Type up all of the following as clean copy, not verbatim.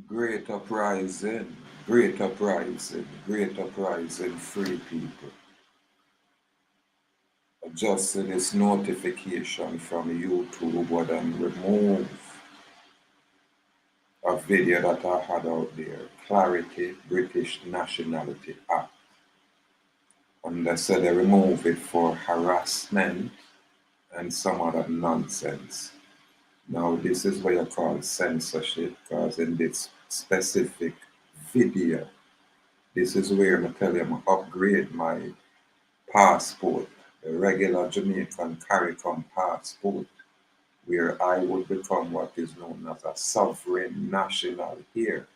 Great uprising, great uprising, great uprising, free people. Just this notification from YouTube would remove a video that I had out there, Clarity British Nationality Act. And they said they remove it for harassment and some other nonsense. Now, this is what you call censorship, because in this specific video, this is where I tell you I upgrade my passport, the regular Jamaican CARICOM passport, where I would become what is known as a sovereign national here.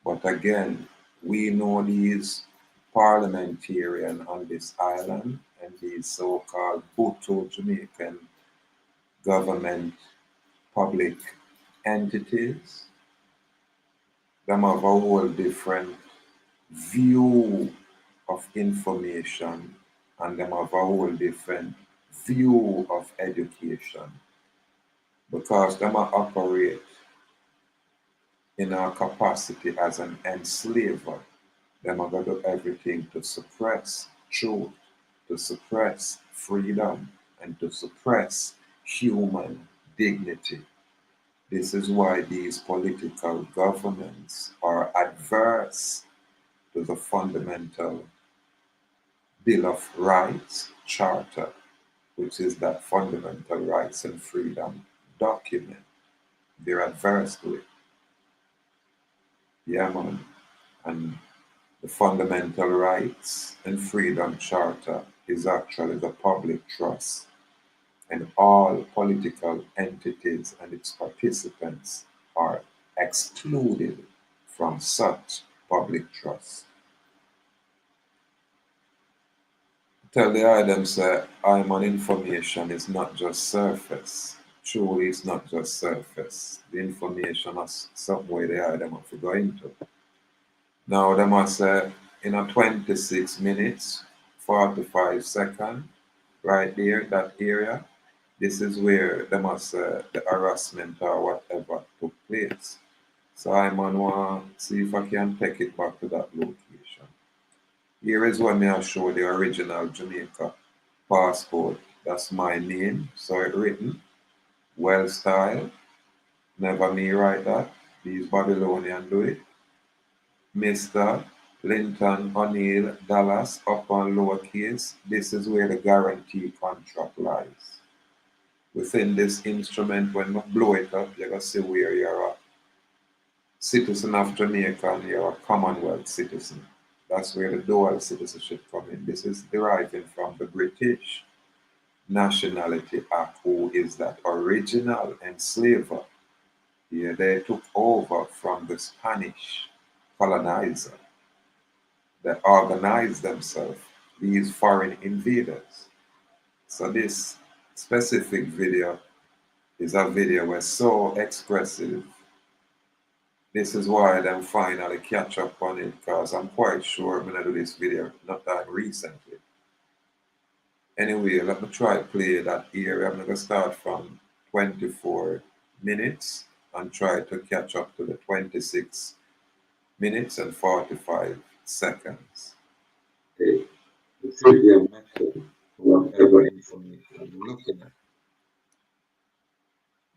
But again, we know these parliamentarians on this island and these so-called Bhutto Jamaican government public entities, them have a whole different view of information and them have a whole different view of education because them operate in our capacity as an enslaver. Them are going to do everything to suppress truth, to suppress freedom, and to suppress human dignity. This is why these political governments are adverse to the fundamental Bill of Rights Charter, which is that fundamental rights and freedom document. They're adverse to it. Yeah, man. And the fundamental rights and freedom charter is actually the public trust, and all political entities and its participants are excluded from such public trust. Tell the items that I'm on information is not just surface. Truly, it's not just surface. The information is some way the item have to go into. Now, they must say in a 26 minutes, 45 seconds, right there, that area, this is where they must the harassment or whatever took place. So I'm on one, see if I can take it back to that location. Here is when I show the original Jamaica passport. That's my name. So it written, well styled. Never me write that. These Babylonian do it. Mr. Linton O'Neill Dallas up on lowercase. This is where the guarantee contract lies. Within this instrument, when you blow it up, you're going to see where you're a citizen of Jamaica and you're a Commonwealth citizen. That's where the dual citizenship comes in. This is deriving from the British Nationality Act, who is that original enslaver. Yeah, they took over from the Spanish colonizer. They organized themselves, these foreign invaders. So this specific video is a video where so expressive. This is why them finally catch up on it because I'm quite sure I'm gonna do this video not that recently. Anyway, let me try play that area. I'm gonna start from 24 minutes and try to catch up to the 26 minutes and 45 seconds. Okay, this is the method, whatever information you're looking at.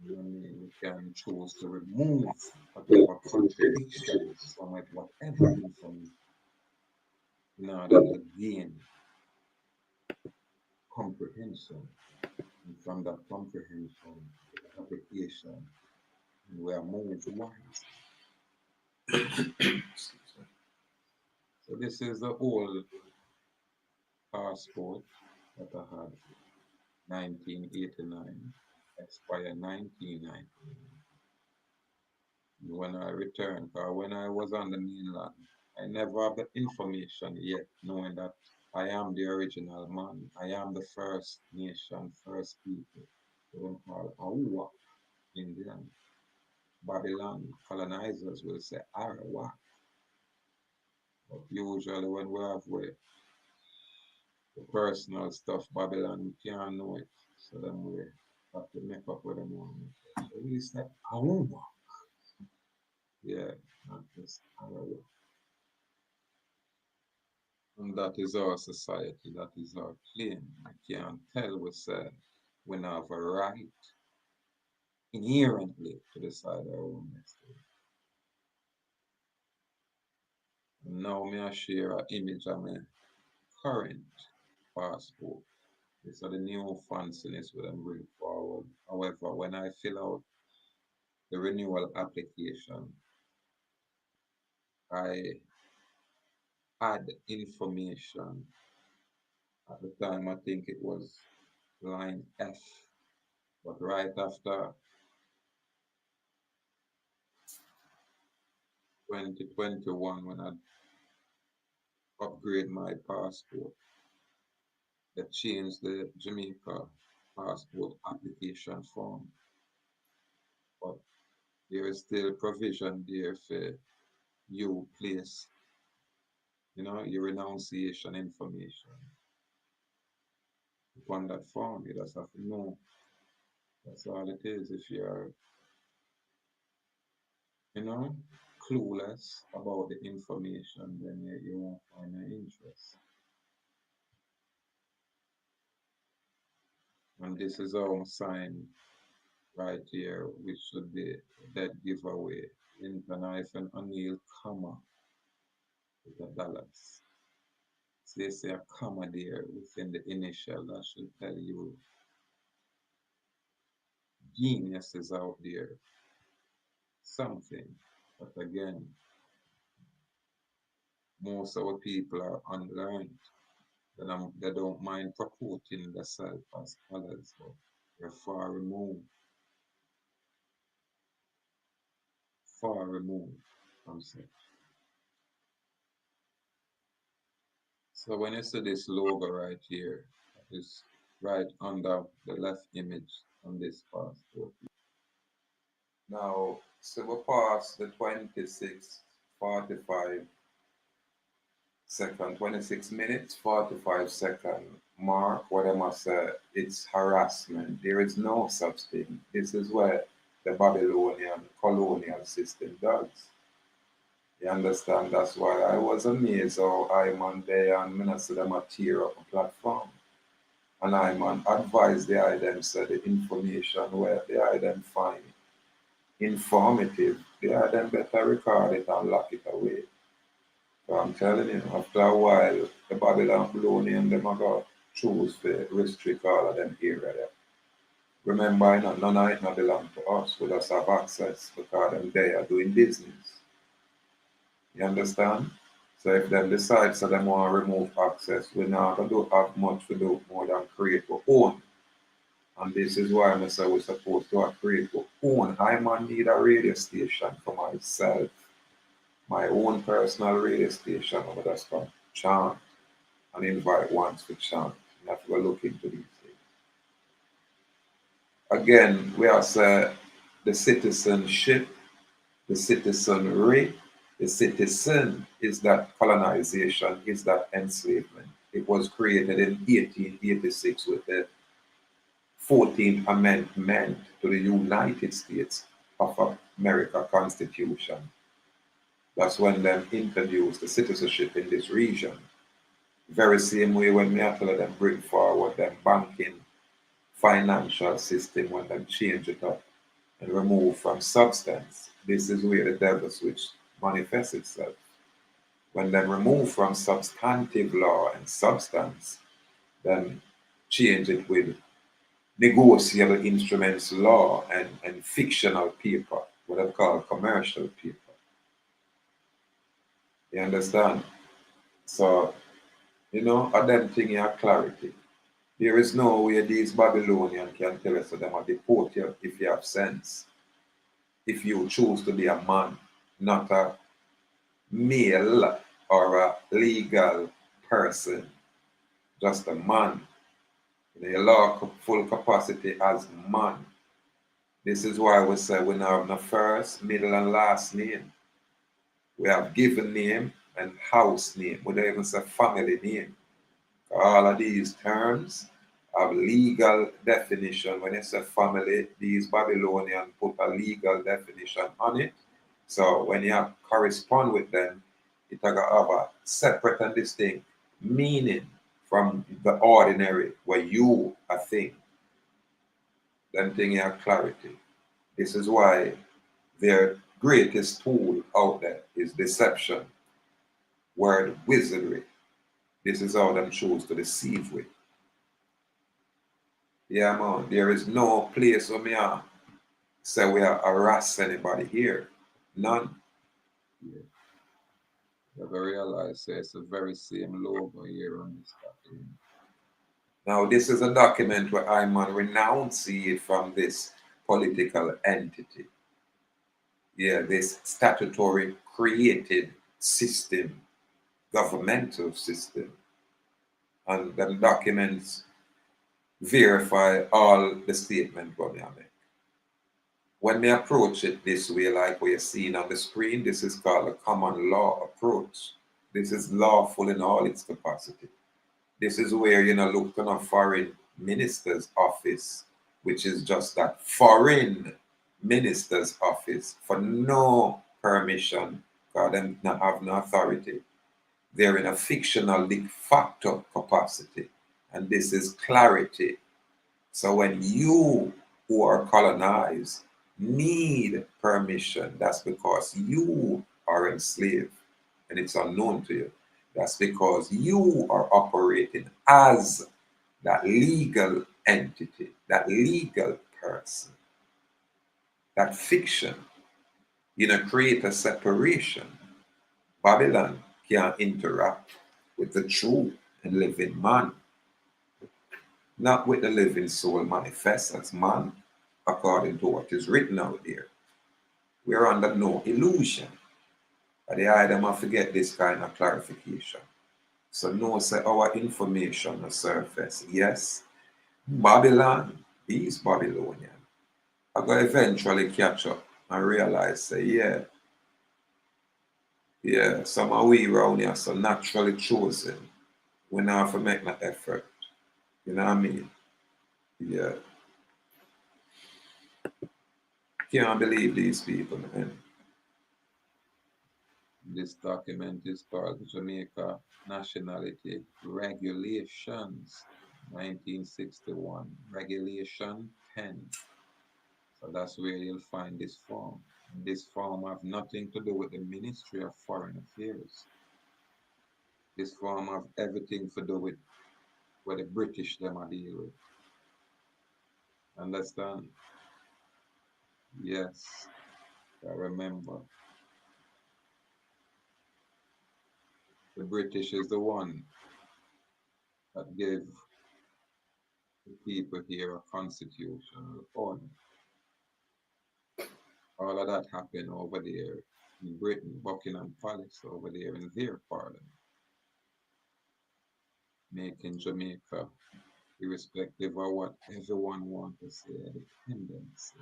You can choose to remove whatever contradictions from it, whatever information, in order to gain comprehension. And from that comprehension, application, we are moved wise. So this is the old passport that I had, 1989, expired 1990. When I returned, or when I was on the mainland, I never have the information yet, knowing that I am the original man. I am the first nation, first people. They don't call Awa Indian. Babylon colonizers will say Arawa. But usually when we have the personal stuff, Babylon, we can't know it. So then we have to make up with them one. So we say Awa. Yeah, not just and that is our society, that is our claim. You can't tell we say we have a right inherently to decide our own destiny. Now me I share an image of my current passport. These are the new fanciness that I'm bring forward. However, when I fill out the renewal application, I add information. At the time, I think it was line F, but right after 2021, when I upgrade my passport, they changed the Jamaica passport application form, but there is still provision there for you place, your renunciation information upon that form. You just have to know. That's all it is. If you're, you know, clueless about the information, then you won't find an interest. And this is our sign right here, which should be that giveaway. International O'Neill, comma, with a dollars. So you say a comma there within the initial, that should tell you geniuses out there something. But again, most of our people are unlearned. They don't mind purporting themselves as scholars, but they're far removed from such. So when you see this logo right here, that is right under the left image on this passport. Now, so we pass the 26:45 second, 26 minutes, 45-second mark, what I must say, it's harassment. There is no such thing. This is what the Babylonian colonial system does. You understand? That's why I was amazed how I'm on there and minister them a tear up a platform. And I'm on advise the item said the information where the item find informative, the item better record it and lock it away. So I'm telling you, after a while, the Babylonian them are going to choose to restrict all of them area there. Remember, none of it not belong to us. We just have access because them they are doing business. You understand? So if them decide so them want to remove access, we're not going to have much to do more than create our own. And this is why I say we're supposed to create our own. I might need a radio station for myself, my own personal radio station. I'm just going to chant and invite ones to chant. You have to go look into these things. Again, we are say the citizenship, the citizenry, the citizen is that colonization, is that enslavement. It was created in 1886 with the 14th Amendment to the United States of America Constitution. That's when they introduced the citizenship in this region. Very same way when me after them bring forward them banking financial system when them change it up and remove from substance. This is where the devil switch manifests itself. When them remove from substantive law and substance, then change it with negotiable instruments law and fictional paper, what I call commercial paper. You understand? So, I them thing you have clarity. There is no way these Babylonians can tell us that they are deport you if you have sense. If you choose to be a man, not a male or a legal person, just a man. The law full capacity as man. This is why we say we now have no first, middle, and last name. We have given name and house name. We don't even say family name. All of these terms have legal definition. When you say family, these Babylonians put a legal definition on it. So when you correspond with them, it have a separate and distinct meaning from the ordinary where you are think. Then thing you have clarity. This is why their greatest tool out there is deception, word wizardry. This is how them choose to deceive with. Yeah, man. There is no place where me are say we are harass anybody here. None. Yeah. You ever realize it's the very same logo here on this document? Now, this is a document where I'm on renouncing from this political entity. Yeah, this statutory created system, governmental system. And the documents verify all the statement what I make. When we approach it this way, like we're seeing on the screen, this is called a common law approach. This is lawful in all its capacity. This is where you know look on a foreign minister's office, which is just that foreign minister's office for no permission, because them not have no authority. They're in a fictional de facto capacity, and this is clarity. So when you who are colonized need permission, that's because you are enslaved and it's unknown to you. That's because you are operating as that legal entity, that legal person, that fiction. You know, create a separation. Babylon can interact with the true and living man, not with the living soul manifest as man, according to what is written out there. We're under no illusion. But the item I forget this kind of clarification. So no say our information on surface. Yes, Babylon is Babylonian. I go eventually catch up and realize say, yeah, some of we around here so naturally chosen. We not have to make no effort. You know what I mean? Yeah. Can't believe these people, man. This document is called Jamaica Nationality Regulations, 1961, Regulation 10. So that's where you'll find this form. This form have nothing to do with the Ministry of Foreign Affairs. This form have everything to do with what the British them are deal with. Understand? Yes, I remember. The British is the one that gave the people here a constitutional order. All of that happened over there in Britain, Buckingham Palace over there in their parliament, making Jamaica, irrespective of what everyone wants to say, a dependency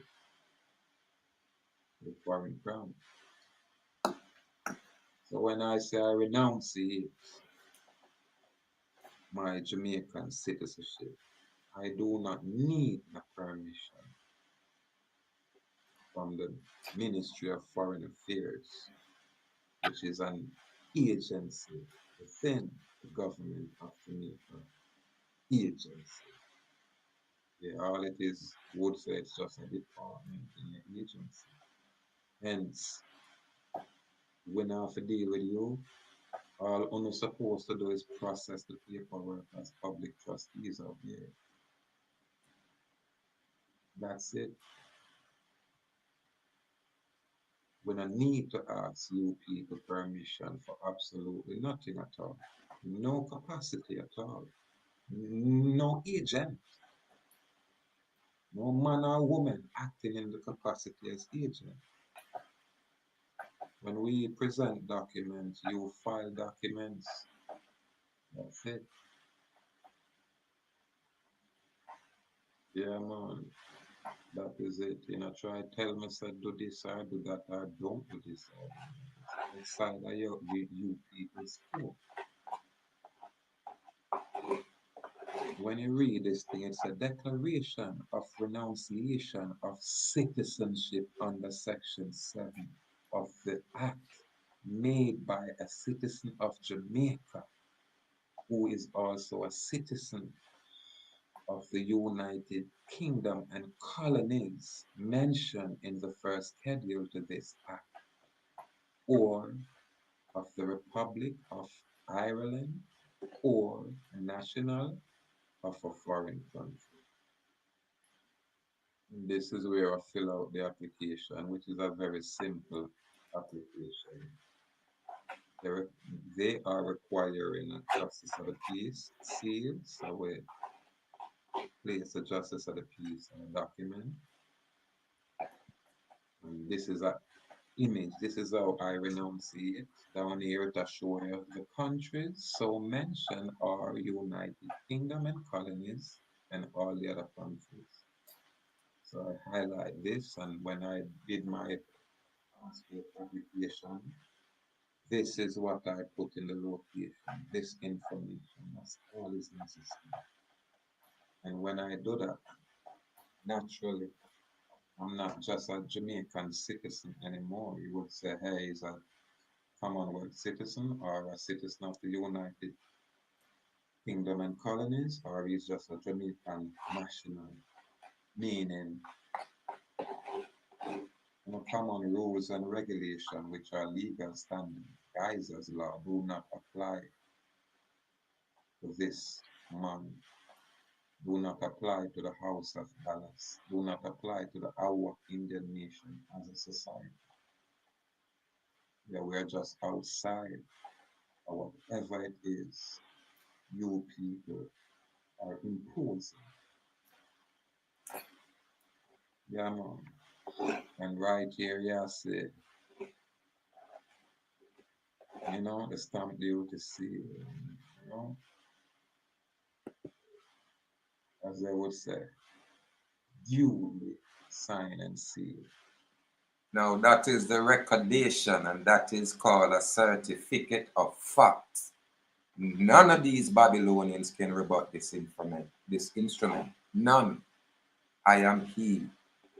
to the foreign crown. So when I say I renounce my Jamaican citizenship, I do not need the permission from the Ministry of Foreign Affairs, which is an agency within the government of Jamaica. Agency. Yeah, all it is would say it's just a department in an agency. Hence, when I have to deal with you, all I'm supposed to do is process the paperwork as public trustees out there. That's it. When I need to ask you people permission for absolutely nothing at all. No capacity at all. No agent. No man or woman acting in the capacity as agent. When we present documents, you file documents. That's it. Yeah, man. That is it. You know, try tell me, say, do this or do that or don't do this or don't do this. Outside of you people's scope. When you read this thing, it's a declaration of renunciation of citizenship under Section 7. of the act made by a citizen of Jamaica who is also a citizen of the United Kingdom and colonies mentioned in the first schedule to this act, or of the Republic of Ireland, or a national of a foreign country. This is where I fill out the application, which is a very simple application. They're, they are requiring a justice of the peace seal, so we place the justice of the peace on a document. And this is a image. This is how I renunciate. Down here to show you the countries so mentioned are United Kingdom and colonies and all the other countries. So I highlight this, and when I did my passport application, this is what I put in the location, this information, that's all is necessary. And when I do that, naturally, I'm not just a Jamaican citizen anymore. You would say, hey, he's a Commonwealth citizen or a citizen of the United Kingdom and colonies, or he's just a Jamaican national, meaning common rules and regulations which are legal standing guises law do not apply to this man, do not apply to the House of Dallas, do not apply to our Indian nation as a society. Yeah, we're just outside, or whatever it is you people are imposing. Yeah, man. And right here, yeah, say, the stamp duty seal, you know, as they would say, duly sign and seal. Now that is the recordation, and that is called a certificate of fact. None of these Babylonians can rebut this instrument. None. I am he.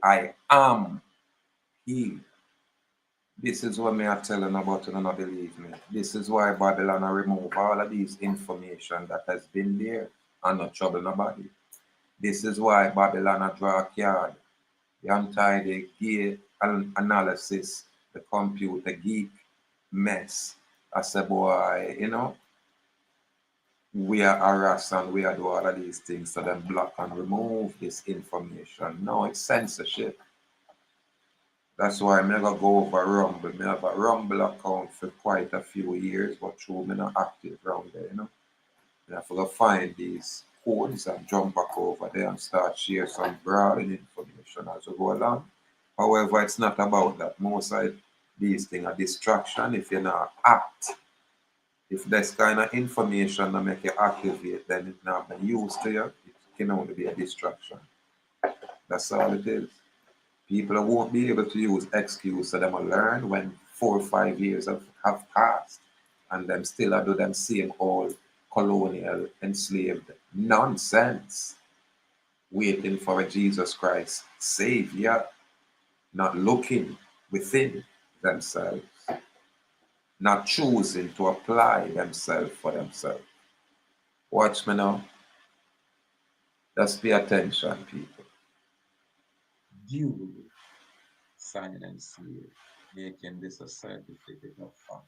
I am he. This is what me are telling about you not believe me. This is why Babylon remove all of these information that has been there and not trouble nobody. This is why Babylon draw a card. The anti the gay analysis, the computer geek mess. I say, boy, we are harassed and we are do all of these things so then block and remove this information. No, it's censorship. That's why I'm never go over Rumble. I have a Rumble account for quite a few years, but through me not active around there. I have to go find these codes and jump back over there and start share some broad information as we go along. However, it's not about that. Most of these things are distraction if you not act. If this kind of information that make you activate, then it not been used to you. It can only be a distraction. That's all it is. People won't be able to use excuse so them will learn when 4 or 5 years have passed and them still do them same old colonial enslaved nonsense, waiting for a Jesus Christ Savior, not looking within themselves, not choosing to apply themselves for themselves. Watch me now. Just pay attention, people. Duly sign and seal, making this a certificate of fact.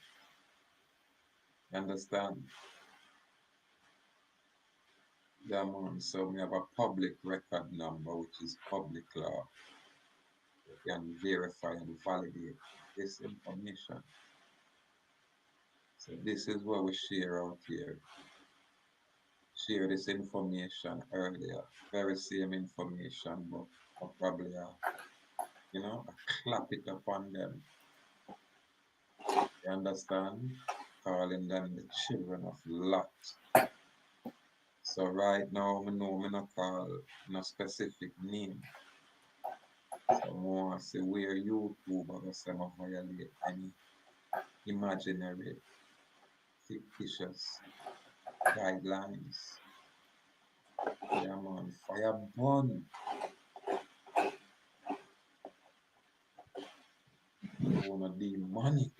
You understand? Yeah, man. So we have a public record number, which is public law. You can verify and validate this information. So this is what we share out here. Share this information earlier. Very same information, but probably I clap it upon them. You understand? Calling them the children of Lot. So right now, I know me not call no specific name. So more say where YouTube are say I violate any imaginary fictitious guidelines. Yeah man, fire burn. wanna demonic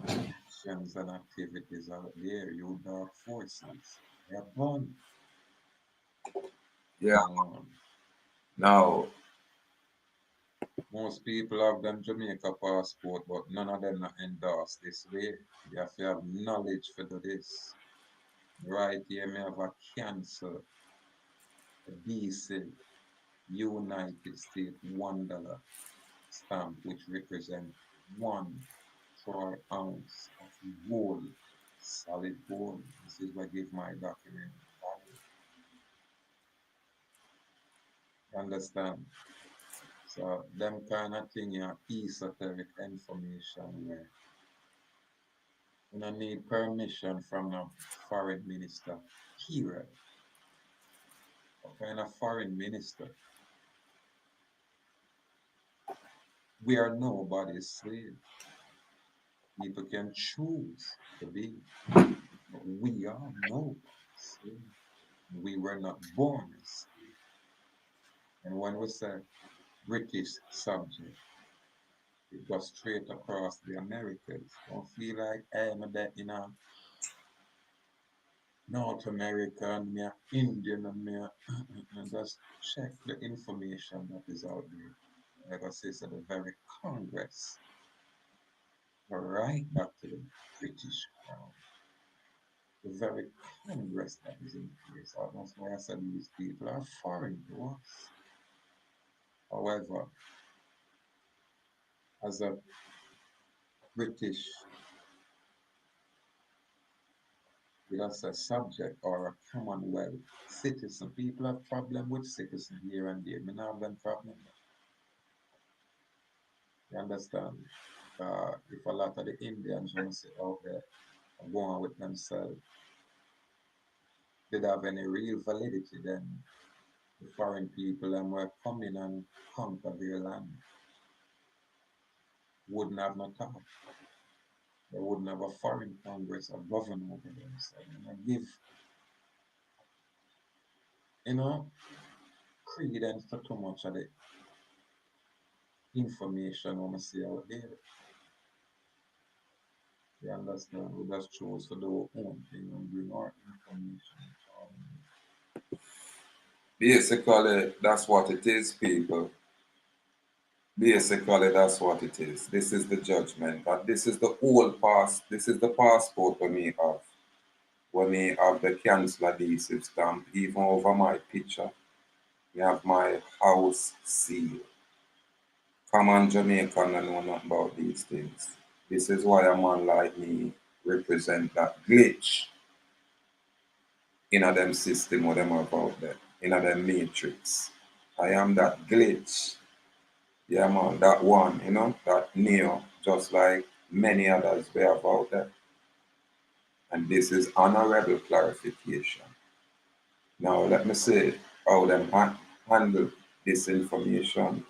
actions and activities out there, you dark forces. They are born. Yeah. Um, Now, most people have them Jamaica passport, but none of them are endorsed this way. You have to have knowledge for do this. Right here, me have a cancel, a DC, United States $1 stamp, which represent 1 troy ounce of gold, solid gold. This is what give my document value. You understand? So them kind of thing are esoteric information where you don't need permission from a foreign minister. Period. What kind of foreign minister? We are nobody's slave. People can choose to be, but we are nobody's slave. We were not born as slaves. And when we say British subject, it goes straight across the Americas. Don't feel like I'm a that in a North American, me a Indian, and me a and just check the information that is out there. Like I say, so the very Congress, go right back to the British Crown, the very Congress that is in place. That's why I said these people are foreign to us. However, as a British, as a subject or a Commonwealth citizen, people have problem with citizen here and there. Me not have them problem. You understand? If a lot of the Indians want to sit out there and go on with themselves, did have any real validity, then the foreign people and were coming and conquer their land wouldn't have no talk. They wouldn't have a foreign congress or government over themselves. And I give, you know, credence to too much of the information we see out there. You understand? We just choose to do our own thing and bring our information. basically, that's what it is, people. Basically, that's what it is. This is the judgment. And this is the old past. This is the passport we may have. We may have the cancel adhesive stamp, even over my picture. We have my house seal. Common Jamaican and know nothing about these things. This is why a man like me represent that glitch in a them system or them about there, in a them matrix. I am that glitch. Yeah man, that one, that Neo, just like many others we have out there. And this is honorable clarification. Now let me see how them handle this information.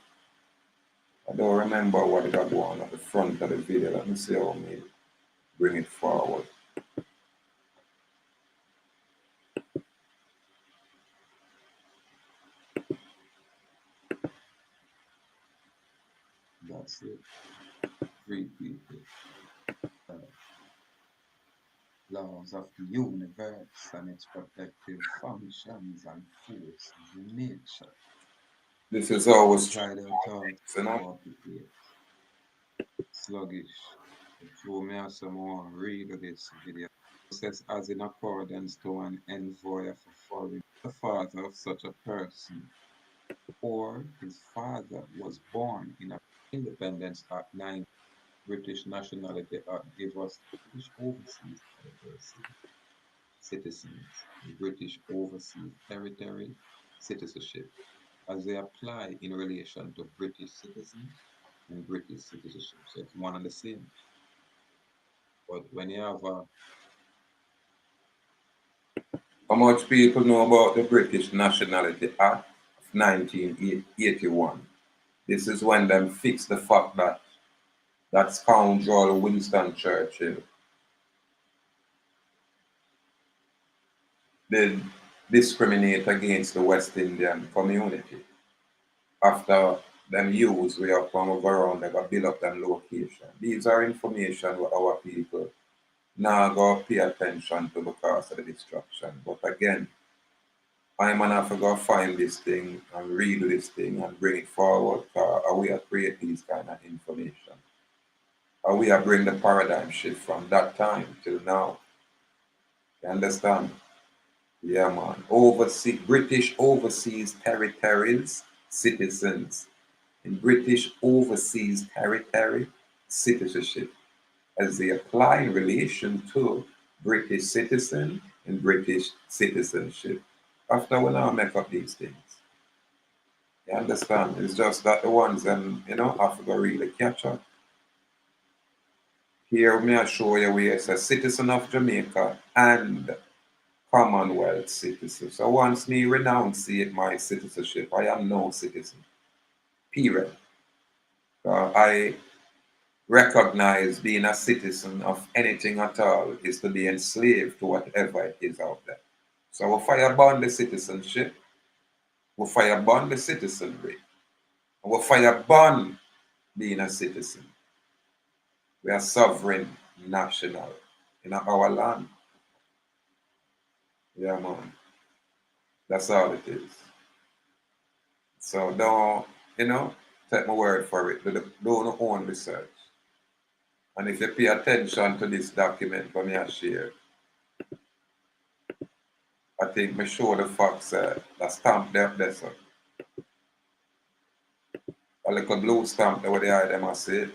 I don't remember what it go on at the front of the video. Let me see how me bring it forward. That's it. Free people. Uh, laws of the universe and its protective functions and forces in nature. This is always true, Apply their thoughts you know. about the place. Sluggish. Show me as someone read this video. Says as in accordance to an envoy of a foreign, the father of such a person, or his father was born in a Independence Act 9, British Nationality Act give us British overseas citizens, British overseas territory citizenship, as they apply in relation to British citizens and British citizenship. So it's one and the same. But when you have a How much people know about the British Nationality Act of 1981? This is when them fixed the fact that that scoundrel Winston Churchill did discriminate against the West Indian community after them use we up when we go around, they go build up them location. These are information what our people now go pay attention to because of the destruction. But again, I'm gonna have to go find this thing and redo this thing and bring it forward. Are we create these kind of information? Are we bring the paradigm shift from that time till now? You understand? Yeah, man. Overseas British overseas territories, citizens. In British overseas territory, citizenship, as they apply in relation to British citizen and British citizenship. After we now make up these things. You understand? It's just that the ones have to go really catch up. Here may I show you we as a citizen of Jamaica and Commonwealth citizen. So once me renunciate my citizenship, I am no citizen. Period. I recognize being a citizen of anything at all is to be enslaved to whatever it is out there. So we fire burn the citizenship, we fire burn the citizenry, and we fire burn being a citizen. We are sovereign national in our land. Yeah, man. That's all it is. So don't, take my word for it. Do your own research. And if you pay attention to this document for me I share, I think me show the facts that stamp there, so. A little blue stamp there where they are them I say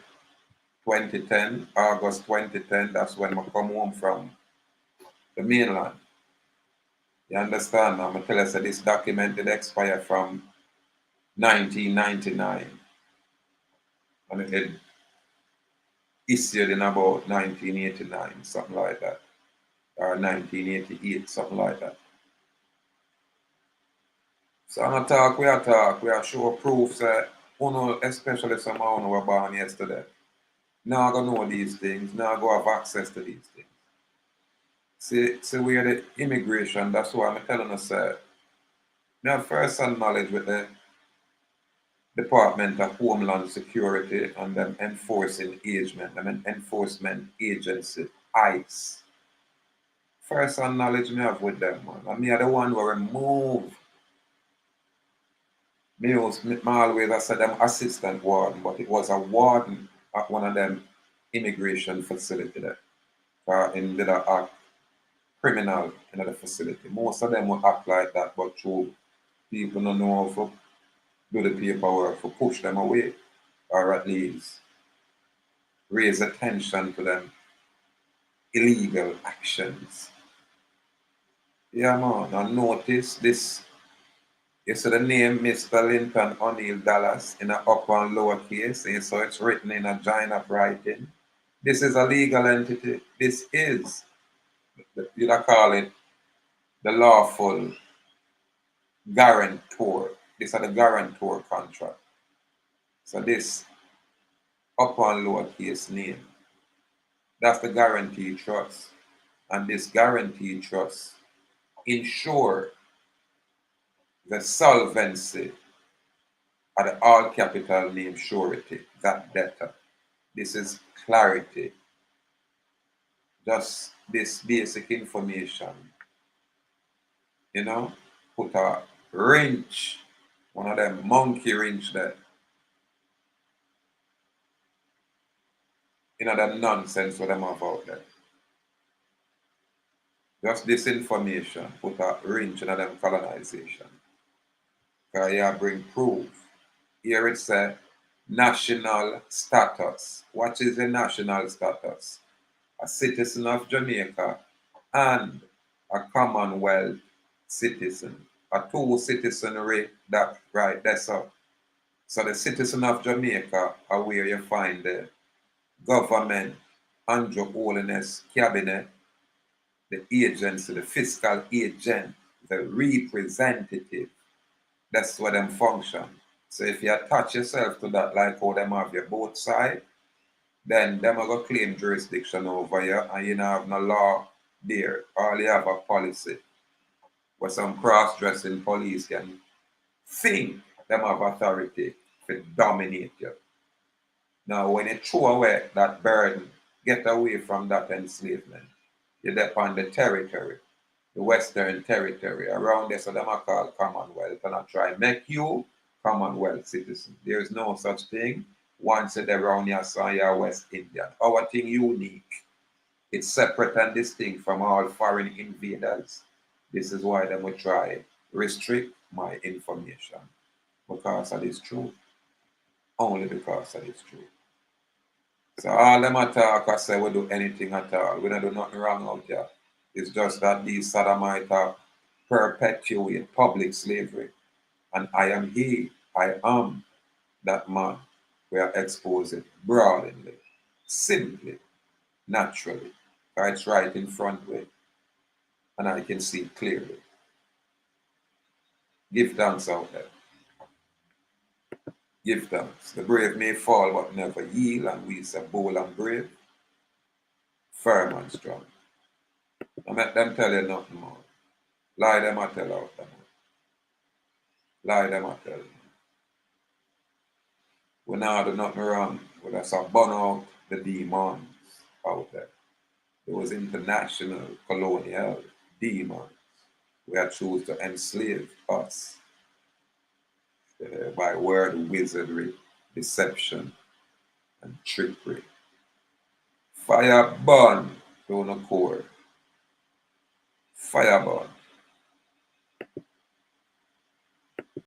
2010, August 2010, that's when I come home from the mainland. You understand? I'm tell us that this document did expire from 1999 and it issued in about 1989, something like that, or 1988, something like that. So I'm we are show proofs that especially some of who were born yesterday, now gonna know these things, now go have access to these things. See where the immigration, that's why I'm telling us now first hand knowledge with the Department of Homeland Security and them enforcing agent, them enforcement agency, ICE. First hand knowledge me have with them, man. And me are the one who remove me always I said them assistant warden, but it was a warden at one of them immigration facility there. In did act criminal in the facility. Most of them will act like that, but true people don't know how to do the paperwork to push them away or at least raise attention to them illegal actions. Yeah, man. And notice this. You see the name Mr. Linton O'Neill Dallas in a upper and lower case, and so it's written in a giant up writing. This is a legal entity. This is, you'd call it the lawful guarantor. These are the guarantor contract. So this upper and lower case name, that's the guarantee trust. And this guarantee trust ensure the solvency of the all capital name surety, that debtor. This is clarity. Just this basic information, put a wrench, one of them monkey wrench there, the nonsense what them have out there. Just this information, put a wrench in them colonization. Because you bring proof. Here it says national status. What is the national status? A citizen of Jamaica and a Commonwealth citizen. A two citizenry that right there. So the citizen of Jamaica are where you find the government, Andrew Holiness cabinet, the agency, the fiscal agent, the representative. That's what them function. So if you attach yourself to that like how them have your both side, then them are going to claim jurisdiction over you and you don't have no law there. All you have a policy where some cross-dressing police can think them have authority to dominate you. Now, when you throw away that burden, get away from that enslavement, you're on the territory, the Western territory, around there, so them are called Commonwealth, and I try make you Commonwealth citizen. There is no such thing. Once you're around here, so you're West Indian. Our thing unique. It's separate and distinct from all foreign invaders. This is why them will try restrict my information because of this truth. Only because of this truth. So all them attack I say we do anything at all. We don't do nothing wrong out here. It's just that these sodomites perpetuate public slavery. And I am he, I am that man. We are exposing brawlingly, simply, naturally. It's right in front of me, and I can see clearly. Give thanks out there. Give thanks. The brave may fall, but never yield, and we say bold and brave, firm and strong. I make them tell you nothing more. Lie them I tell out them. Lie them I tell you. We now do nothing wrong. We just burn out the demons out there. Those international colonial demons who have chosen to enslave us by word wizardry, deception, and trickery. Fire burn to the core. Fire burn.